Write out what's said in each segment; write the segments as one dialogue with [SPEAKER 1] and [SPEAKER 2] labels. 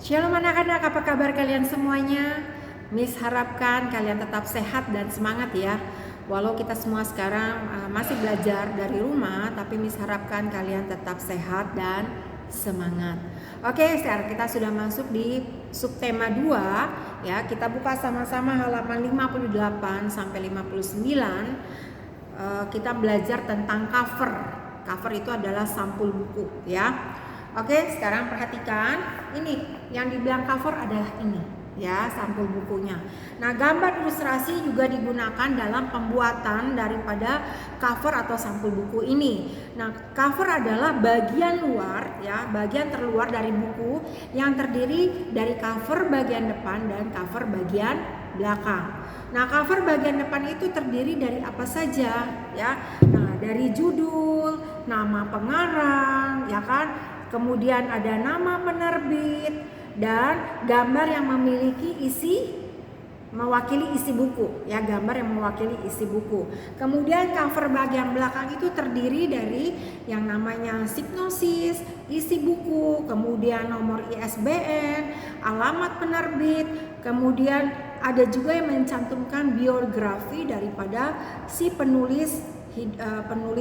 [SPEAKER 1] Shalom anak-anak, apa kabar kalian semuanya? Miss harapkan kalian tetap sehat dan semangat ya. Walau kita semua sekarang masih belajar dari rumah, tapi Miss harapkan kalian tetap sehat dan semangat. Oke, sekarang kita sudah masuk di subtema 2 ya. Kita buka sama-sama halaman 58 sampai 59. Kita belajar tentang cover. Cover itu adalah sampul buku ya. Oke, sekarang perhatikan ini yang dibilang cover adalah ini ya, sampul bukunya. Nah, gambar ilustrasi juga digunakan dalam pembuatan daripada cover atau sampul buku ini. Nah, cover adalah bagian luar ya, bagian terluar dari buku yang terdiri dari cover bagian depan dan cover bagian belakang. Nah, cover bagian depan itu terdiri dari apa saja ya? Nah, dari judul, nama pengarang, ya kan? Kemudian ada nama penerbit dan gambar yang mewakili isi buku ya, gambar yang mewakili isi buku. Kemudian cover bagian belakang itu terdiri dari yang namanya sinopsis, isi buku, kemudian nomor ISBN, alamat penerbit, kemudian ada juga yang mencantumkan biografi daripada si penulis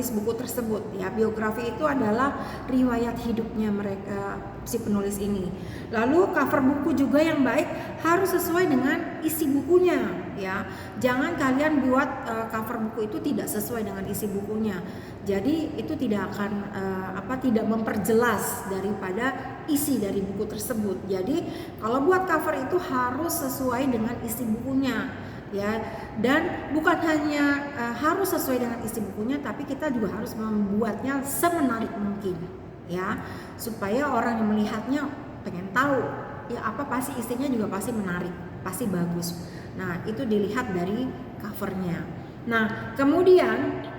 [SPEAKER 1] buku tersebut ya. Biografi itu adalah riwayat hidupnya mereka, si penulis ini. Lalu cover buku juga yang baik harus sesuai dengan isi bukunya ya. Jangan kalian buat cover buku itu tidak sesuai dengan isi bukunya. Jadi itu tidak akan tidak memperjelas daripada isi dari buku tersebut. Jadi kalau buat cover itu harus sesuai dengan isi bukunya ya, dan bukan hanya harus sesuai dengan isi bukunya, tapi kita juga harus membuatnya semenarik mungkin ya, supaya orang yang melihatnya pengen tahu ya, apa pasti isinya juga pasti menarik, pasti bagus. Nah, itu dilihat dari covernya. Nah, kemudian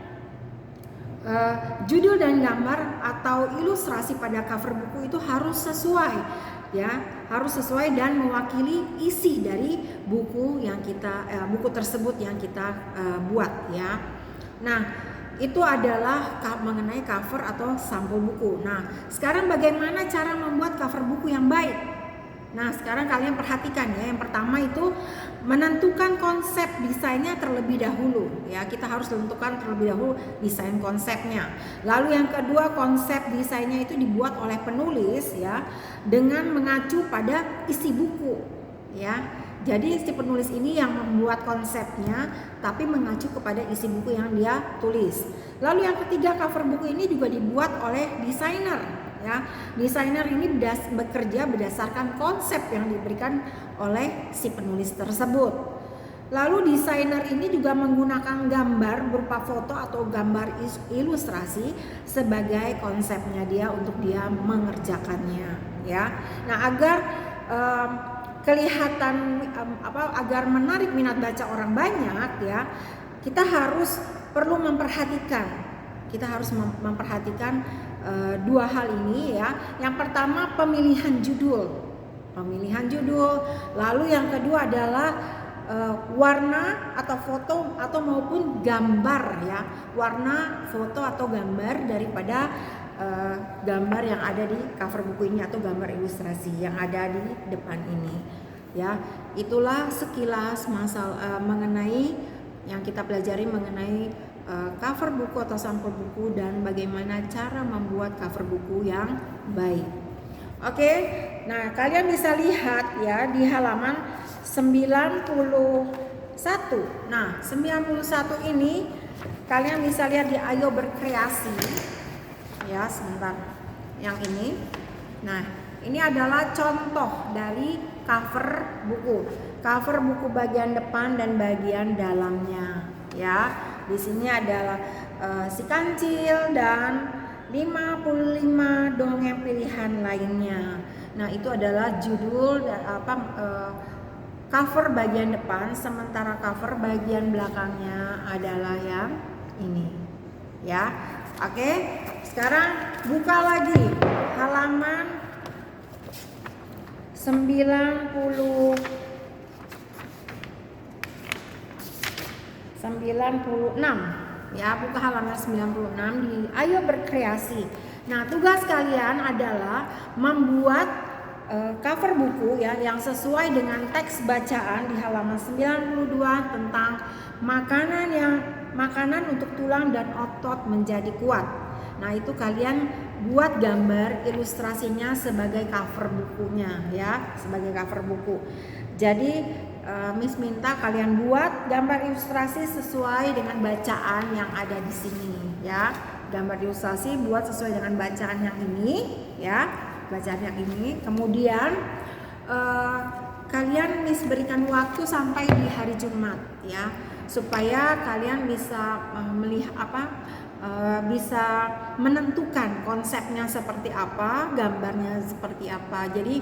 [SPEAKER 1] judul dan gambar atau ilustrasi pada cover buku itu harus sesuai ya, harus sesuai dan mewakili isi dari buku yang buku tersebut yang kita buat ya. Nah, itu adalah mengenai cover atau sampul buku. Nah, sekarang bagaimana cara membuat cover buku yang baik? Nah, sekarang kalian perhatikan ya. Yang pertama itu menentukan konsep desainnya terlebih dahulu ya. Kita harus tentukan terlebih dahulu desain konsepnya. Lalu yang kedua, konsep desainnya itu dibuat oleh penulis ya, dengan mengacu pada isi buku ya. Jadi si penulis ini yang membuat konsepnya tapi mengacu kepada isi buku yang dia tulis. Lalu yang ketiga, cover buku ini juga dibuat oleh desainer ya. Desainer ini bekerja berdasarkan konsep yang diberikan oleh si penulis tersebut. Lalu desainer ini juga menggunakan gambar berupa foto atau gambar ilustrasi sebagai konsepnya dia untuk dia mengerjakannya ya. Nah, agar kelihatan agar menarik minat baca orang banyak ya, kita perlu memperhatikan dua hal ini ya. Yang pertama, pemilihan judul, lalu yang kedua adalah warna atau foto atau maupun gambar ya, warna, foto atau gambar daripada gambar yang ada di cover buku ini atau gambar ilustrasi yang ada di depan ini ya. Itulah sekilas mengenai yang kita pelajari mengenai cover buku atau sampul buku dan bagaimana cara membuat cover buku yang baik. Oke, nah kalian bisa lihat ya di halaman 91. Nah, 91 ini kalian bisa lihat di Ayo Berkreasi ya, sebentar. Yang ini. Nah, ini adalah contoh dari cover buku bagian depan dan bagian dalamnya ya. Di sini adalah si kancil dan 55 dongeng pilihan lainnya. Nah, itu adalah judul cover bagian depan, sementara cover bagian belakangnya adalah yang ini ya. Oke, sekarang buka lagi halaman 96 ya, buka halaman 96 di Ayo Berkreasi. Nah, tugas kalian adalah membuat cover buku ya yang sesuai dengan teks bacaan di halaman 92 tentang makanan untuk tulang dan otot menjadi kuat. Nah, itu kalian buat gambar ilustrasinya sebagai cover bukunya ya, sebagai cover buku. Jadi Miss minta kalian buat gambar ilustrasi sesuai dengan bacaan yang ada di sini ya. Gambar ilustrasi buat sesuai dengan bacaan yang ini ya, bacaan yang ini. Kemudian kalian Miss berikan waktu sampai di hari Jumat ya, supaya kalian bisa bisa menentukan konsepnya seperti apa, gambarnya seperti apa. Jadi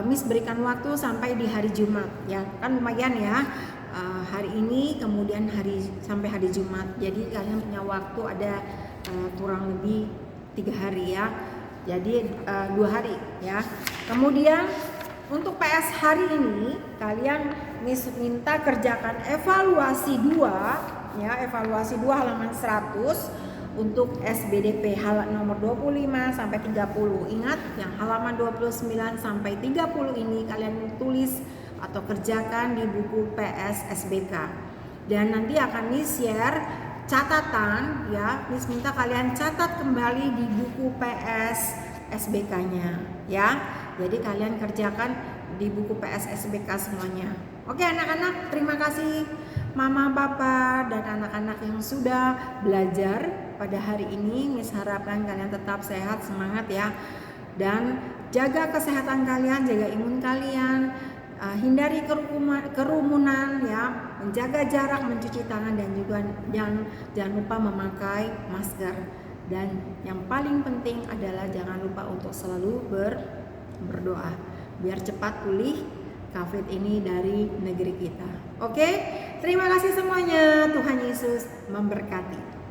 [SPEAKER 1] Miss berikan waktu sampai di hari Jumat ya, kan lumayan ya, hari ini kemudian sampai hari Jumat. Jadi kalian punya waktu ada kurang lebih 3 hari ya, jadi 2 hari ya. Kemudian untuk PS hari ini kalian Miss minta kerjakan evaluasi 2 ya, evaluasi 2 halaman 100 untuk SBDP halaman nomor 25 sampai 30. Ingat yang halaman 29 sampai 30 ini kalian tulis atau kerjakan di buku PS SBK. Dan nanti akan Miss share catatan ya, Miss minta kalian catat kembali di buku PS SBK-nya ya. Jadi kalian kerjakan di buku PS SBK semuanya. Oke anak-anak, terima kasih Mama, Papa, dan anak-anak yang sudah belajar pada hari ini. Miss harapkan kalian tetap sehat, semangat ya. Dan jaga kesehatan kalian, jaga imun kalian, hindari kerumunan ya, menjaga jarak, mencuci tangan, dan juga jangan lupa memakai masker. Dan yang paling penting adalah jangan lupa untuk selalu berdoa biar cepat pulih COVID ini dari negeri kita. Oke, terima kasih semuanya. Tuhan Yesus memberkati.